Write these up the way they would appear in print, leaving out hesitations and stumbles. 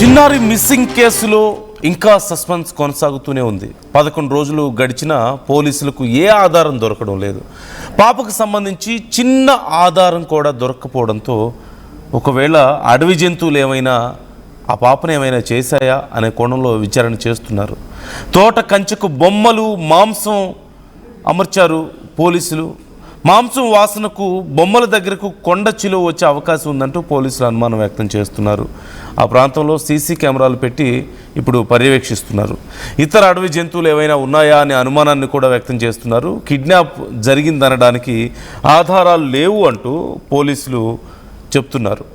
చిన్నారి మిస్సింగ్ కేసులో ఇంకా సస్పెన్స్ కొనసాగుతూనే ఉంది. 11 రోజులు గడిచినా పోలీసులకు ఏ ఆధారం దొరకడం లేదు. పాపకు సంబంధించి చిన్న ఆధారం కూడా దొరక్కపోవడంతో ఒకవేళ అడవి జంతువులు ఏమైనా ఆ పాపను ఏమైనా చేశాయా అనే కోణంలో విచారణ చేస్తున్నారు. తోట కంచెకు బొమ్మలు మాంసం అమర్చారు పోలీసులు. మాంసం వాసనకు బొమ్మల దగ్గరకు కొండ చిలువ వచ్చే అవకాశం ఉందంటూ పోలీసులు అనుమానం వ్యక్తం చేస్తున్నారు. ఆ ప్రాంతంలో సీసీ కెమెరాలు పెట్టి ఇప్పుడు పర్యవేక్షిస్తున్నారు. ఇతర అడవి జంతువులు ఏవైనా ఉన్నాయా అనే అనుమానాన్ని కూడా వ్యక్తం చేస్తున్నారు. కిడ్నాప్ జరిగిందనడానికి ఆధారాలు లేవు అంటూ పోలీసులు చెప్తున్నారు.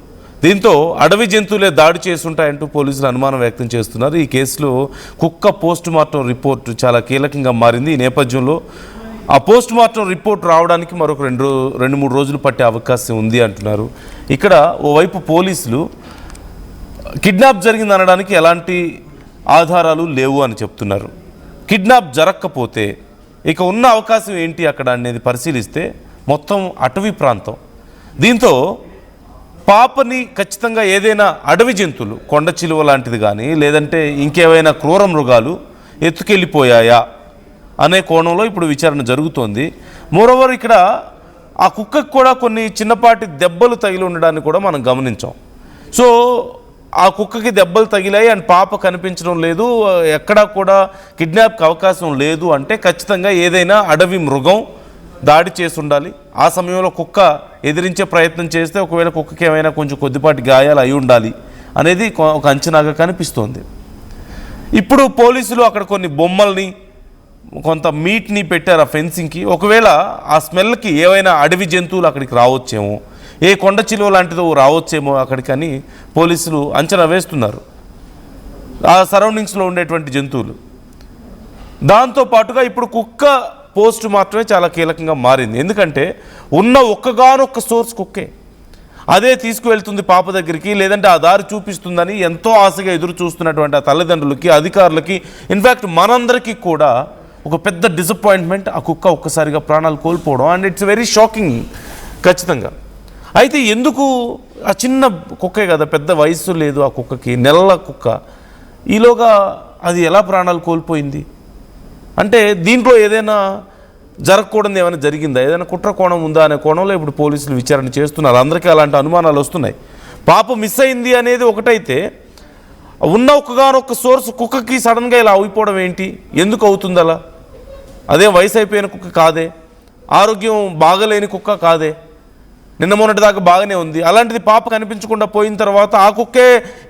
దీంతో అడవి జంతువులే దాడి చేసుంటాయంటూ పోలీసులు అనుమానం వ్యక్తం చేస్తున్నారు. ఈ కేసులో కుక్క పోస్టుమార్టం రిపోర్టు చాలా కీలకంగా మారింది. ఈ నేపథ్యంలో ఆ పోస్టుమార్టం రిపోర్ట్ రావడానికి మరొక రెండు మూడు రోజులు పట్టే అవకాశం ఉంది అంటున్నారు. ఇక్కడ ఓవైపు పోలీసులు కిడ్నాప్ జరిగిందనడానికి ఎలాంటి ఆధారాలు లేవు అని చెప్తున్నారు. కిడ్నాప్ జరగకపోతే ఇక ఉన్న అవకాశం ఏంటి అక్కడ అనేది పరిశీలిస్తే మొత్తం అటవీ ప్రాంతం. దీంతో పాపని ఖచ్చితంగా ఏదైనా అడవి జంతువులు కొండ చిలువ లాంటిది కానీ లేదంటే ఇంకేమైనా క్రూర మృగాలు ఎత్తుకెళ్ళిపోయాయా అనే కోణంలో ఇప్పుడు విచారణ జరుగుతోంది. మోరోవర్ ఇక్కడ ఆ కుక్కకు కూడా కొన్ని చిన్నపాటి దెబ్బలు తగిలి ఉండడాన్ని కూడా మనం గమనించాం. సో ఆ కుక్కకి దెబ్బలు తగిలాయి అండ్ పాప కనిపించడం లేదు, ఎక్కడా కూడా కిడ్నాప్కి అవకాశం లేదు అంటే ఖచ్చితంగా ఏదైనా అడవి మృగం దాడి చేసి ఉండాలి. ఆ సమయంలో కుక్క ఎదిరించే ప్రయత్నం చేస్తే ఒకవేళ కుక్కకి ఏమైనా కొంచెం కొద్దిపాటి గాయాలు అయి ఉండాలి అనేది ఒక అంచనాగా కనిపిస్తోంది. ఇప్పుడు పోలీసులు అక్కడ కొన్ని బొమ్మల్ని కొంత మీట్ని పెట్టారు ఆ ఫెన్సింగ్కి. ఒకవేళ ఆ స్మెల్కి ఏవైనా అడవి జంతువులు అక్కడికి రావచ్చేమో, ఏ కొండ చిలువ లాంటిదో రావచ్చేమో అక్కడికని పోలీసులు అంచనా వేస్తున్నారు, ఆ సరౌండింగ్స్లో ఉండేటువంటి జంతువులు. దాంతోపాటుగా ఇప్పుడు కుక్క పోస్ట్ మాత్రమే చాలా కీలకంగా మారింది. ఎందుకంటే ఉన్న ఒక్కగానొక్క సోర్స్ కుక్కే. అదే తీసుకువెళ్తుంది పాప దగ్గరికి, లేదంటే ఆ దారి చూపిస్తుందని ఎంతో ఆశగా ఎదురు చూస్తున్నటువంటి ఆ తల్లిదండ్రులకి, అధికారులకి, ఇన్ఫ్యాక్ట్ మనందరికీ కూడా ఒక పెద్ద డిసప్పాయింట్మెంట్ ఆ కుక్క ఒక్కసారిగా ప్రాణాలు కోల్పోవడం. అండ్ ఇట్స్ వెరీ షాకింగ్ ఖచ్చితంగా. అయితే ఎందుకు ఆ చిన్న కుక్కే కదా, పెద్ద వయసు లేదు ఆ కుక్కకి, నెలల కుక్క, ఈలోగా అది ఎలా ప్రాణాలు కోల్పోయింది అంటే దీంట్లో ఏదైనా జరగకూడదు, ఏమైనా జరిగిందా, ఏదైనా కుట్ర కోణం ఉందా అనే కోణంలో ఇప్పుడు పోలీసులు విచారణ చేస్తున్నారు. అందరికీ అలాంటి అనుమానాలు వస్తున్నాయి. పాప మిస్ అయింది అనేది ఒకటైతే ఉన్న ఒక్కగానొక్క సోర్స్ కుక్కకి సడన్గా ఇలా అయిపోవడం ఏంటి, ఎందుకు అవుతుంది అలా? అదే వయసు అయిపోయిన కుక్క కాదే, ఆరోగ్యం బాగలేని కుక్క కాదే, నిన్న మొన్నటి దాకా బాగానే ఉంది. అలాంటిది పాప కనిపించకుండా పోయిన తర్వాత ఆ కుక్కే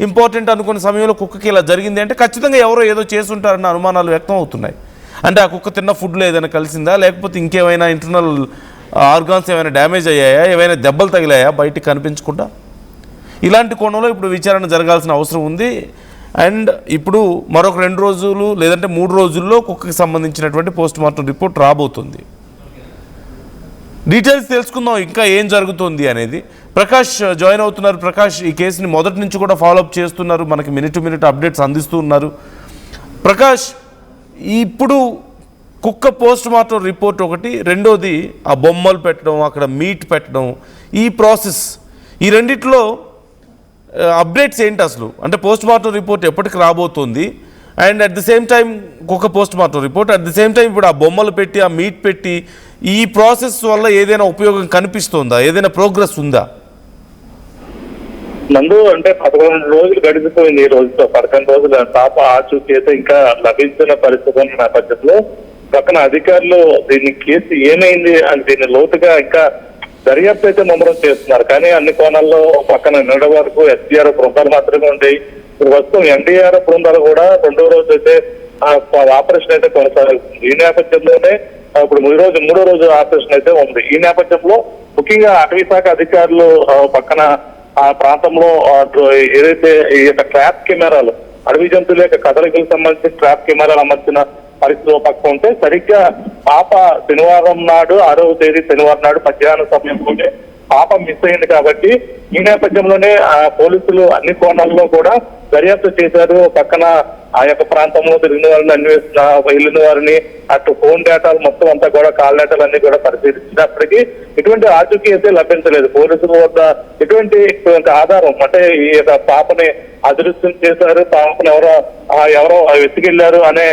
ఇంపార్టెంట్ అనుకున్న సమయంలో కుక్కకి ఇలా జరిగింది అంటే ఖచ్చితంగా ఎవరో ఏదో చేసుంటారన్న అనుమానాలు వ్యక్తం అవుతున్నాయి. అంటే ఆ కుక్క తిన్న ఫుడ్లో ఏదైనా కలిసిందా, లేకపోతే ఇంకేమైనా ఇంటర్నల్ ఆర్గాన్స్ ఏమైనా డ్యామేజ్ అయ్యాయా, ఏమైనా దెబ్బలు తగిలాయా బయటికి కనిపించకుండా? ఇలాంటి కోణంలో ఇప్పుడు విచారణ జరగాల్సిన అవసరం ఉంది. అండ్ ఇప్పుడు మరొక 2 రోజులు లేదంటే 3 రోజుల్లో కుక్కకి సంబంధించినటువంటి పోస్టుమార్టం రిపోర్ట్ రాబోతుంది. డీటెయిల్స్ తెలుసుకుందాం ఇంకా ఏం జరుగుతుంది అనేది. ప్రకాష్ జాయిన్ అవుతున్నారు. ప్రకాష్, ఈ కేసుని మొదటి నుంచి కూడా ఫాలోఅప్ చేస్తున్నారు, మనకి మినిట్ టు మినిట్ అప్డేట్స్ అందిస్తూ ఉన్నారు. ప్రకాష్, ఇప్పుడు కుక్క పోస్టుమార్టం రిపోర్ట్ ఒకటి, రెండోది ఆ బొమ్మలు పెట్టడం, అక్కడ మీట్ పెట్టడం, ఈ ప్రాసెస్, ఈ రెండిట్లో అప్డేట్స్ ఏంటి అసలు? అంటే పోస్టుమార్టం రిపోర్ట్ ఎప్పటికి రాబోతుంది and at the same time కుక్క postmortem report, at the same time ఇప్పుడు ఆ బొమ్మలు పెట్టి ఆ మీట్ పెట్టి ఈ ప్రాసెస్ వల్ల ఏదైనా ఉపయోగం కనిపిస్తుందా, ఏదైనా ప్రోగ్రెస్ ఉందా? నందు, అంటే 11 రోజులు గడిచిపోయింది. ఈ రోజుతో 11 రోజులు పాప ఆచూకీ అయితే ఇంకా లభించిన పరిస్థితి ఉన్న నేపథ్యంలో పక్కన అధికారులు దీని కేసు ఏమైంది అని దీన్ని లోతుగా ఇంకా దర్యాప్తు అయితే ముమ్మరం చేస్తున్నారు. కానీ అన్ని కోణాల్లో పక్కన నిన్న వరకు ఎస్డీఆర్ఎఫ్ బృందాలు మాత్రమే ఉంటాయి. ఇప్పుడు ప్రస్తుతం ఎన్డీఆర్ఎఫ్ బృందాలు కూడా 2వ రోజు అయితే ఆపరేషన్ అయితే కొనసాగుతుంది. ఈ నేపథ్యంలోనే ఇప్పుడు మూడో రోజు ఆపరేషన్ అయితే ఉంది. ఈ నేపథ్యంలో ముఖ్యంగా అటవీ శాఖ అధికారులు పక్కన ఆ ప్రాంతంలో ఏదైతే ఈ యొక్క ట్రాప్ కెమెరాలు, అడవి జంతువుల యొక్క కదలికలకు సంబంధించిన ట్రాప్ కెమెరాలు అమర్చిన పరిస్థితిలో పక్క ఉంటే సరిగ్గా పాప శనివారం నాడు 6వ తేదీ శనివారం నాడు మధ్యాహ్నం సమయంలోనే పాప మిస్ అయింది కాబట్టి ఈ నేపథ్యంలోనే పోలీసులు అన్ని కోణాల్లో కూడా దర్యాప్తు చేశారు. పక్కన ఆ యొక్క ప్రాంతంలో తిరిగిన వారిని వెళ్ళిన వారిని అటు ఫోన్ డేటాలు మొత్తం అంతా కూడా కాల్ డేటాలు అన్ని కూడా పరిశీలించినప్పటికీ ఎటువంటి ఆచూకీ అయితే లభించలేదు. పోలీసుల వద్ద ఎటువంటి ఆధారం అంటే ఈ యొక్క పాపని అదృశ్యం చేశారు, పాపను ఎవరో వెతికెళ్లారు అనే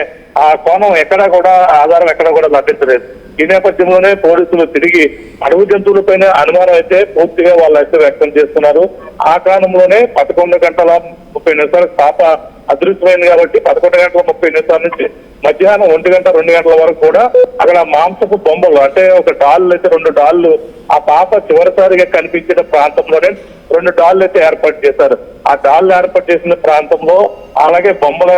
ఆ కోణం ఎక్కడా కూడా ఆధారం ఎక్కడా కూడా లభించలేదు. ఈ నేపథ్యంలోనే పోలీసులు తిరిగి అడవి జంతువులపైన అనుమానం అయితే పూర్తిగా వాళ్ళైతే వ్యక్తం చేస్తున్నారు. ఆ కాలంలోనే 11 గంటల 30 నిమిషాలకు పాప అదృశ్యమైంది కాబట్టి 11 గంటల 30 నిమిషాల నుంచి మధ్యాహ్నం 1 గంట 2 గంటల వరకు కూడా అక్కడ మాంసపు బొమ్మలు అంటే ఒక డాళ్ళు అయితే 2 డాళ్ళు ఆ పాప చివరిసారిగా కనిపించిన ప్రాంతంలోనే 2 డాళ్ళు అయితే ఏర్పాటు చేశారు. ఆ డాళ్ళు ఏర్పాటు చేసిన ప్రాంతంలో అలాగే బొమ్మలు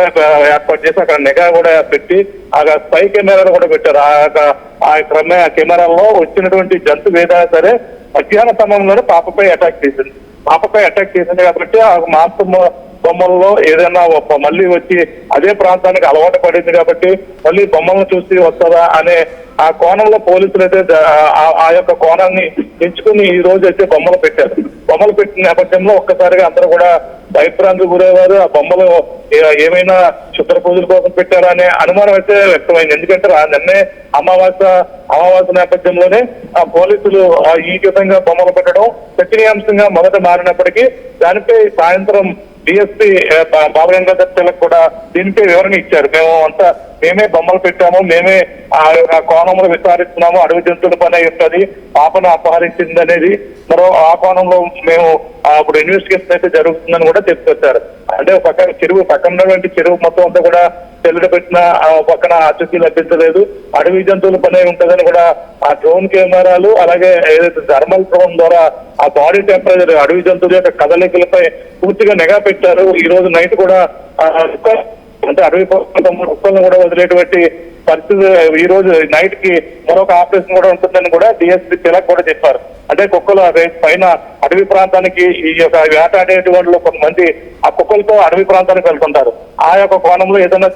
ఏర్పాటు చేసి అక్కడ నిఘా కూడా పెట్టి ఆ స్పై కెమెరాలు కూడా పెట్టారు. ఆ కెమెరాలో వచ్చినటువంటి జంతువు ఏదైనా సరే మధ్యాహ్న సమయంలోనే పాపపై అటాక్ చేసింది కాబట్టి ఆ మాంసం బొమ్మల్లో ఏదైనా మళ్ళీ వచ్చి అదే ప్రాంతానికి అలవాటు పడింది కాబట్టి మళ్ళీ బొమ్మలను చూసి వస్తుందా అనే ఆ కోణంలో పోలీసులు అయితే ఆ యొక్క కోణాన్ని ఎంచుకుని ఈ రోజు అయితే బొమ్మలు పెట్టిన నేపథ్యంలో ఒక్కసారిగా అందరూ కూడా భయభ్రాంతికి గురయ్యారు. ఆ బొమ్మలు ఏమైనా క్షుద్ర పూజల కోసం పెట్టారా అనే అనుమానం అయితే వ్యక్తమైంది. ఎందుకంటే నిన్నే అమావాస్య నేపథ్యంలోనే ఆ పోలీసులు ఈ విధంగా బొమ్మలు పెట్టడం చర్చనీయాంశంగా మొదట మారినప్పటికీ దానిపై సాయంత్రం డిఎస్పీ బాలగంగాధర్ తిలక్ కూడా దీనిపై వివరణ ఇచ్చారు. మేమే బొమ్మలు పెట్టాము, మేమే ఆ కోణంలో విచారిస్తున్నాము, అడవి జంతువుల పని ఉంటుంది, పాపను అపహరించింది అనేది ఆ కోణంలో మేము ఇప్పుడు ఇన్వెస్టిగేషన్ అయితే జరుగుతుందని కూడా చెప్పుకొచ్చారు. అంటే పక్కన ఉన్నటువంటి చెరువు మొత్తం అంతా కూడా చెల్లెడ పెట్టిన పక్కన ఆచూకీ లభించలేదు, అడవి జంతువుల పని ఉంటుందని కూడా ఆ డ్రోన్ కెమెరాలు అలాగే ఏదైతే థర్మల్ డ్రోన్ ద్వారా ఆ బాడీ టెంపరేచర్ అడవి జంతువుల యొక్క కదలికలపై పూర్తిగా నిఘా పెట్టారు. ఈ రోజు నైట్ కూడా అంటే అడవి కుక్కలను కూడా వదిలేటువంటి పరిస్థితి ఈ రోజు నైట్ కి మరొక ఆపరేషన్ కూడా ఉంటుందని కూడా డిఎస్పీ తిలక్ కూడా చెప్పారు. అంటే కుక్కల పైన అడవి ప్రాంతానికి ఈ యొక్క వేటాడేటువంటి కొంతమంది ఆ కుక్కలతో అడవి ప్రాంతానికి వెళ్తుంటారు. ఆ యొక్క కోణంలో ఏదైనా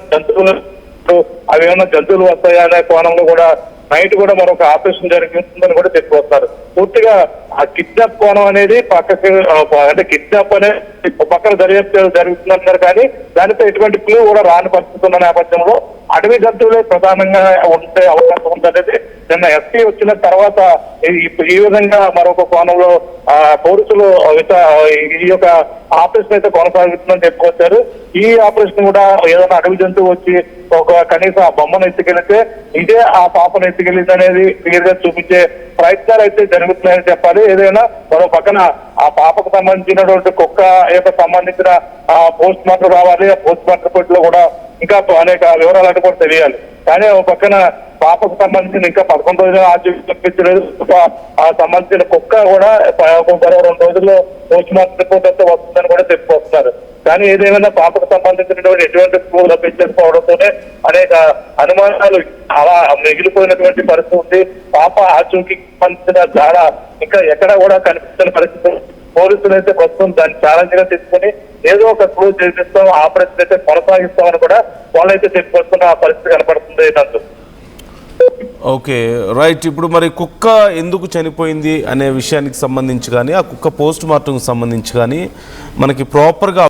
అవి ఏమైనా జంతువులు వస్తాయా అనే కోణంలో కూడా నైట్ కూడా మరొక ఆపరేషన్ జరుగుతుందని కూడా చెప్పుకొస్తారు. పూర్తిగా ఆ కిడ్నాప్ కోణం అనేది పక్కకి అంటే కిడ్నాప్ అనేది పక్కన దర్యాప్తు జరుగుతుందన్నారు కానీ దానిపై ఎటువంటి క్లూ కూడా రాని పరిస్థితి ఉన్న నేపథ్యంలో అడవి జంతువులే ప్రధానంగా ఉండే అవకాశం ఉందనేది నిన్న ఎస్పీ వచ్చిన తర్వాత ఈ విధంగా మరొక కోణంలో పోలీసులు ఈ యొక్క ఆపరేషన్ అయితే కొనసాగుతుందని చెప్పుకొచ్చారు. ఈ ఆపరేషన్ కూడా ఏదైనా అడవి జంతువు వచ్చి కనీసం ఆ బొమ్మను ఎత్తుకెళ్తే ఇదే ఆ పాపను ఎత్తుకెళ్ళింది అనేది క్లియర్ గా చూపించే ప్రయత్నాలు అయితే జరుగుతున్నాయని చెప్పాలి. ఏదైనా మరో పక్కన ఆ పాపకు సంబంధించినటువంటి కుక్క యొక్క సంబంధించిన పోస్ట్ మార్టం రావాలి. ఆ పోస్ట్ మార్టం రిపోర్ట్ లో కూడా ఇంకా అనేక వివరాలు అంటే కూడా తెలియాలి. కానీ ఒక పక్కన పాపకు సంబంధించిన ఇంకా 11 రోజులు ఆచూకీ చూపించలేదు. సంబంధించిన కుక్క కూడా 2 రోజుల్లో పోస్ట్ మార్టం రిపోర్ట్ అయితే వస్తుందని కూడా చెప్పుకొస్తున్నారు. కానీ ఏదేమైనా పాపకు సంబంధించినటువంటి ఎటువంటి క్లూ లభించకపోవడంతోనే అనేక అనుమానాలు అలా మిగిలిపోయినటువంటి పరిస్థితి ఉంది. పాప ఆచూకీకి సంబంధించిన జాడ ఇంకా ఎక్కడా కూడా కనిపించని పరిస్థితి. పోలీసులు అయితే ప్రస్తుతం దాన్ని ఛాలెంజ్ గా తీసుకుని ఏదో ఒక క్లూ చేపిస్తాం, ఆపరేషన్ అయితే కొనసాగిస్తామని కూడా వాళ్ళైతే చెప్పుకొస్తున్న ఆ పరిస్థితి కనపడుతుంది. దాంతో ఓకే రైట్. ఇప్పుడు మరి కుక్క ఎందుకు చనిపోయింది అనే విషయానికి సంబంధించి కానీ ఆ కుక్క పోస్ట్ మార్టంకి సంబంధించి కానీ మనకి ప్రాపర్గా